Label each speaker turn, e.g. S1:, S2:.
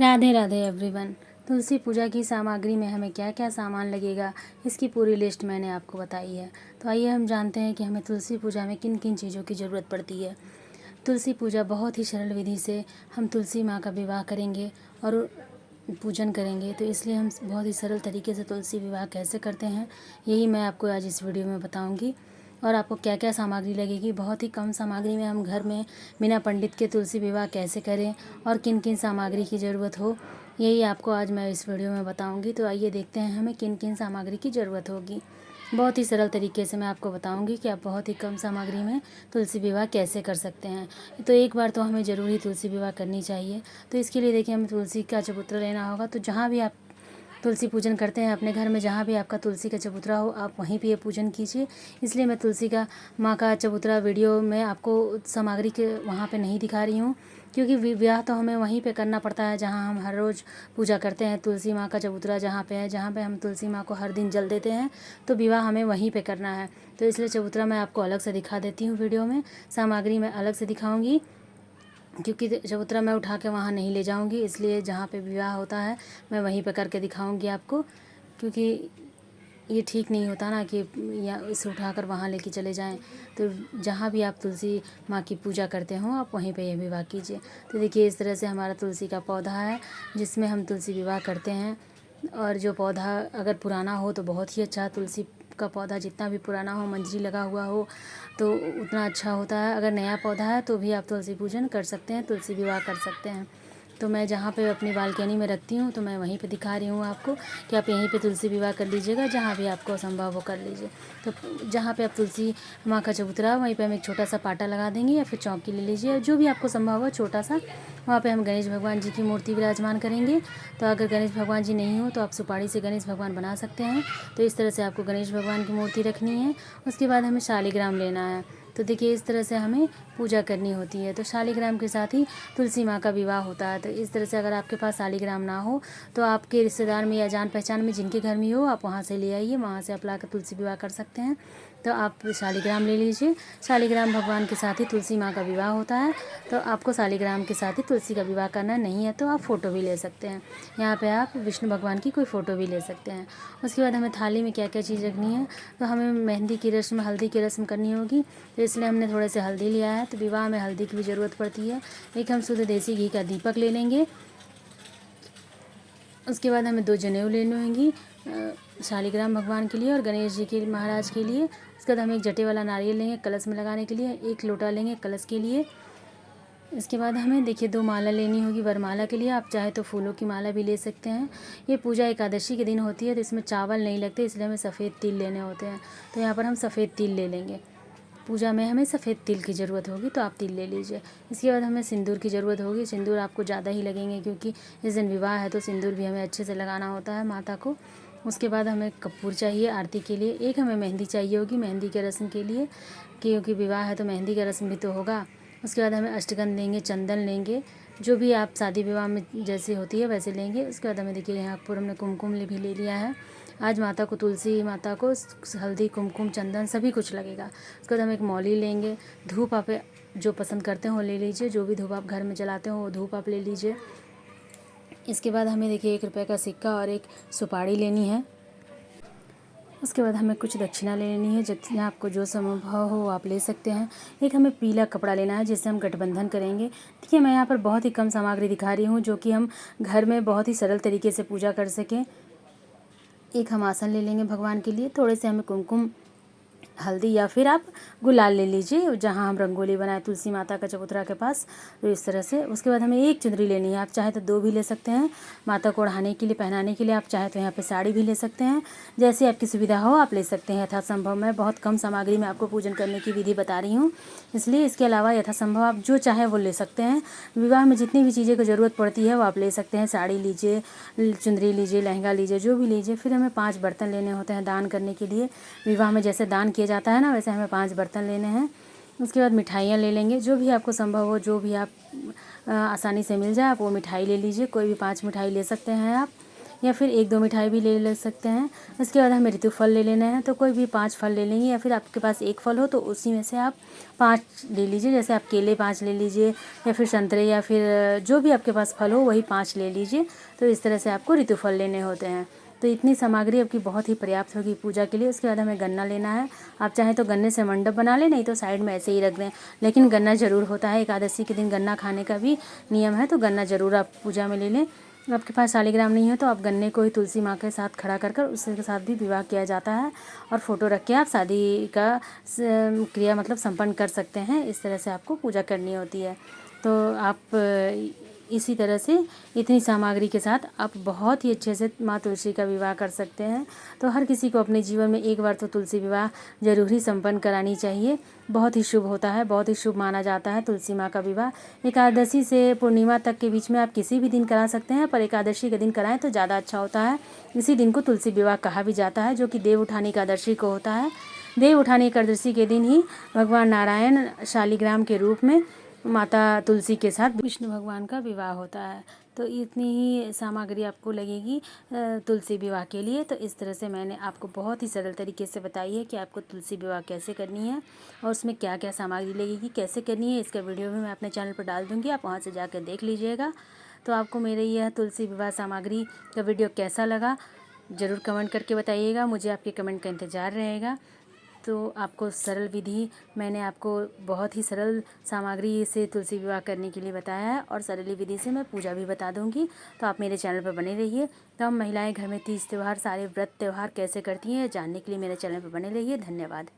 S1: Radhe Radhe everyone. तुलसी पूजा की सामग्री में हमें क्या क्या सामान लगेगा, इसकी पूरी लिस्ट मैंने आपको बताई है। तो आइए हम जानते हैं कि हमें तुलसी पूजा में किन किन चीज़ों की ज़रूरत पड़ती है। तुलसी पूजा बहुत ही सरल विधि से हम तुलसी माँ का विवाह करेंगे और पूजन करेंगे, तो इसलिए हम बहुत ही सरल तरीके से तुलसी विवाह कैसे करते हैं यही मैं आपको आज इस वीडियो में बताऊँगी। और आपको क्या क्या सामग्री लगेगी, बहुत ही कम सामग्री में हम घर में बिना पंडित के तुलसी विवाह कैसे करें और किन किन सामग्री की ज़रूरत हो, यही आपको आज मैं इस वीडियो में बताऊंगी। तो आइए देखते हैं हमें किन किन सामग्री की ज़रूरत होगी। बहुत ही सरल तरीके से मैं आपको बताऊंगी कि आप बहुत ही कम सामग्री में तुलसी विवाह कैसे कर सकते हैं। तो एक बार तो हमें ज़रूर ही तुलसी विवाह करनी चाहिए। तो इसके लिए देखिए, हमें तुलसी का चबूतरा लेना होगा। तो जहाँ भी आप तुलसी पूजन करते हैं अपने घर में, जहाँ भी आपका तुलसी का चबूतरा हो, आप वहीं पे ये पूजन कीजिए। इसलिए मैं तुलसी का माँ का चबूतरा वीडियो में आपको सामग्री के वहाँ पे नहीं दिखा रही हूँ, क्योंकि विवाह तो हमें वहीं पे करना पड़ता है जहाँ हम हर रोज़ पूजा करते हैं। तुलसी माँ का चबूतरा जहाँ पे है, जहाँ पे हम तुलसी माँ को हर दिन जल देते हैं, तो विवाह हमें वहीं पे करना है। तो इसलिए चबूतरा मैं आपको अलग से दिखा देती हूँ वीडियो में, सामग्री मैं अलग से दिखाऊँगी, क्योंकि चबूतरा मैं उठा के वहाँ नहीं ले जाऊँगी। इसलिए जहाँ पे विवाह होता है मैं वहीं पे करके दिखाऊँगी आपको, क्योंकि ये ठीक नहीं होता ना कि या इसे उठाकर वहाँ लेके चले जाएं। तो जहाँ भी आप तुलसी माँ की पूजा करते हो, आप वहीं पे ये विवाह कीजिए। तो देखिए, इस तरह से हमारा तुलसी का पौधा है जिसमें हम तुलसी विवाह करते हैं। और जो पौधा अगर पुराना हो तो बहुत ही अच्छा, तुलसी का पौधा जितना भी पुराना हो, मंजरी लगा हुआ हो, तो उतना अच्छा होता है। अगर नया पौधा है तो भी आप तुलसी पूजन कर सकते हैं, तुलसी विवाह कर सकते हैं। तो मैं जहाँ पे अपनी बालकनी में रखती हूँ, तो मैं वहीं पे दिखा रही हूँ आपको कि आप यहीं पे तुलसी विवाह कर लीजिएगा, जहाँ भी आपको संभव हो कर लीजिए। तो जहाँ पे आप तुलसी माँ का चबूतरा, वहीं पे हम एक छोटा सा पाटा लगा देंगे या फिर चौकी ले लीजिए, जो भी आपको संभव हो छोटा सा। वहाँ पे हम गणेश भगवान जी की मूर्ति विराजमान करेंगे। तो अगर गणेश भगवान जी नहीं हो तो आप सुपारी से गणेश भगवान बना सकते हैं। तो इस तरह से आपको गणेश भगवान की मूर्ति रखनी है। उसके बाद हमें शालिग्राम लेना है। तो देखिए, इस तरह से हमें पूजा करनी होती है। तो शालिग्राम के साथ ही तुलसी माँ का विवाह होता है। तो इस तरह से अगर आपके पास शालिग्राम ना हो तो आपके रिश्तेदार में या जान पहचान में जिनके घर में हो, आप वहाँ से ले आइए, वहाँ से आप लाकर तुलसी विवाह कर सकते हैं। तो आप शालिग्राम ले लीजिए। शालिग्राम भगवान के साथ ही तुलसी माँ का विवाह होता है। तो आपको शालिग्राम के साथ ही तुलसी का विवाह करना नहीं है तो आप फ़ोटो भी ले सकते हैं। यहाँ पे आप विष्णु भगवान की कोई फ़ोटो भी ले सकते हैं। उसके बाद हमें थाली में क्या क्या चीज़ रखनी है, तो हमें मेहंदी की रस्म, हल्दी की रस्म करनी होगी। तो इसलिए हमने थोड़े से हल्दी लिया है। तो विवाह में हल्दी की भी ज़रूरत पड़ती है। एक हम शुद्ध देसी घी का दीपक ले लेंगे। उसके बाद हमें 2 जनेऊ लेनी होंगी शालिग्राम भगवान के लिए और गणेश जी के महाराज के लिए। उसके बाद हम एक जटे वाला नारियल लेंगे कलश में लगाने के लिए, 1 लोटा लेंगे कलश के लिए। इसके बाद हमें देखिए 2 माला लेनी होगी वरमाला के लिए। आप चाहे तो फूलों की माला भी ले सकते हैं। ये पूजा एकादशी के दिन होती है, तो इसमें चावल नहीं लगते, इसलिए हमें सफ़ेद तिल लेने होते हैं। तो यहाँ पर हम सफ़ेद तिल ले लेंगे। पूजा में हमें सफ़ेद तिल की ज़रूरत होगी, तो आप तिल ले लीजिए। इसके बाद हमें सिंदूर की ज़रूरत होगी। सिंदूर आपको ज़्यादा ही लगेंगे, क्योंकि इस दिन विवाह है, तो सिंदूर भी हमें अच्छे से लगाना होता है माता को। उसके बाद हमें कपूर चाहिए आरती के लिए। एक हमें मेहंदी चाहिए होगी मेहंदी के रस्म के लिए, क्योंकि विवाह है तो मेहंदी का रस्म भी तो होगा। उसके बाद हमें अष्टगंध लेंगे, चंदन लेंगे, जो भी आप शादी विवाह में जैसे होती है वैसे लेंगे। उसके बाद हमें देखिए यहाँ पर हमने कुमकुम भी ले लिया है। आज माता को, तुलसी माता को हल्दी, कुमकुम, चंदन सभी कुछ लगेगा। उसके बाद हम एक मौली लेंगे। धूप आप जो पसंद करते हो ले लीजिए, जो भी धूप आप घर में जलाते हो वो धूप आप ले लीजिए। इसके बाद हमें देखिए 1 रुपये का सिक्का और एक सुपारी लेनी है। उसके बाद हमें कुछ दक्षिणा लेनी है, जितना आपको जो संभव हो आप ले सकते हैं। एक हमें पीला कपड़ा लेना है जिससे हम गठबंधन करेंगे। देखिए, मैं यहाँ पर बहुत ही कम सामग्री दिखा रही हूँ, जो कि हम घर में बहुत ही सरल तरीके से पूजा कर सकें। एक हम आसन ले लेंगे भगवान के लिए। थोड़े से हमें कुमकुम, हल्दी या फिर आप गुलाल ले लीजिए, जहाँ हम रंगोली बनाए तुलसी माता का चबूतरा के पास, तो इस तरह से। उसके बाद हमें 1 चुनरी लेनी है। आप चाहे तो 2 भी ले सकते हैं माता को ओढ़ाने के लिए, पहनाने के लिए। आप चाहे तो यहाँ पे साड़ी भी ले सकते हैं, जैसे आपकी सुविधा हो आप ले सकते हैं यथासंभव। मैं बहुत कम सामग्री में आपको पूजन करने की विधि बता रही हूँ, इसलिए इसके अलावा यथासंभव आप जो चाहे वो ले सकते हैं। विवाह में जितनी भी चीज़ें की ज़रूरत पड़ती है वो आप ले सकते हैं। साड़ी लीजिए, चुनरी लीजिए, लहंगा लीजिए, जो भी लीजिए। फिर हमें 5 बर्तन लेने होते हैं दान करने के लिए। विवाह में जैसे दान किया जाता है ना, वैसे हमें 5 बर्तन लेने हैं। उसके बाद मिठाइयाँ ले लेंगे, जो भी आपको संभव हो, जो भी आप आसानी से मिल जाए आप वो मिठाई ले लीजिए। कोई भी 5 मिठाई ले सकते हैं आप। या फिर 1-2 मिठाई भी ले सकते हैं। उसके बाद हमें ऋतु फल ले लेना है, तो कोई भी 5 फल ले लेंगे, या फिर आपके पास 1 फल हो तो उसी में से आप 5 ले लीजिए। जैसे आप केले 5 ले लीजिए, या फिर संतरे, या फिर जो भी आपके पास फल हो वही 5 ले लीजिए। तो इस तरह से आपको ऋतु फल लेने होते हैं। तो इतनी सामग्री आपकी बहुत ही पर्याप्त होगी पूजा के लिए। उसके बाद हमें गन्ना लेना है। आप चाहें तो गन्ने से मंडप बना लें, नहीं तो साइड में ऐसे ही रख दें, लेकिन गन्ना ज़रूर होता है। एकादशी के दिन गन्ना खाने का भी नियम है, तो गन्ना ज़रूर आप पूजा में ले लें। आपके पास शालिग्राम नहीं हो तो आप गन्ने को ही तुलसी माँ के साथ खड़ा कर कर उसके साथ भी विवाह किया जाता है, और फ़ोटो रख के आप शादी का क्रिया मतलब संपन्न कर सकते हैं। इस तरह से आपको पूजा करनी होती है। तो आप इसी तरह से इतनी सामग्री के साथ आप बहुत ही अच्छे से माँ तुलसी का विवाह कर सकते हैं। तो हर किसी को अपने जीवन में एक बार तो तुलसी विवाह ज़रूर ही संपन्न करानी चाहिए। बहुत ही शुभ होता है, बहुत ही शुभ माना जाता है तुलसी माँ का विवाह। एकादशी से पूर्णिमा तक के बीच में आप किसी भी दिन करा सकते हैं, पर एकादशी के दिन कराएं तो ज़्यादा अच्छा होता है। इसी दिन को तुलसी विवाह कहा भी जाता है, जो कि देव उठानी एकादशी को होता है। देव उठानी एकादशी के दिन ही भगवान नारायण शालिग्राम के रूप में माता तुलसी के साथ विष्णु भगवान का विवाह होता है। तो इतनी ही सामग्री आपको लगेगी तुलसी विवाह के लिए। तो इस तरह से मैंने आपको बहुत ही सरल तरीके से बताई है कि आपको तुलसी विवाह कैसे करनी है, और उसमें क्या क्या सामग्री लगेगी, कैसे करनी है। इसका वीडियो भी मैं अपने चैनल पर डाल दूँगी, आप वहाँ से जाकर देख लीजिएगा। तो आपको मेरे यह तुलसी विवाह सामग्री का वीडियो कैसा लगा ज़रूर कमेंट करके बताइएगा। मुझे आपके कमेंट का इंतज़ार रहेगा। तो आपको सरल विधि मैंने आपको बहुत ही सरल सामग्री से तुलसी विवाह करने के लिए बताया है, और सरल विधि से मैं पूजा भी बता दूंगी। तो आप मेरे चैनल पर बने रहिए। तो हम महिलाएं घर में तीज त्यौहार, सारे व्रत त्यौहार कैसे करती हैं जानने के लिए मेरे चैनल पर बने रहिए। धन्यवाद।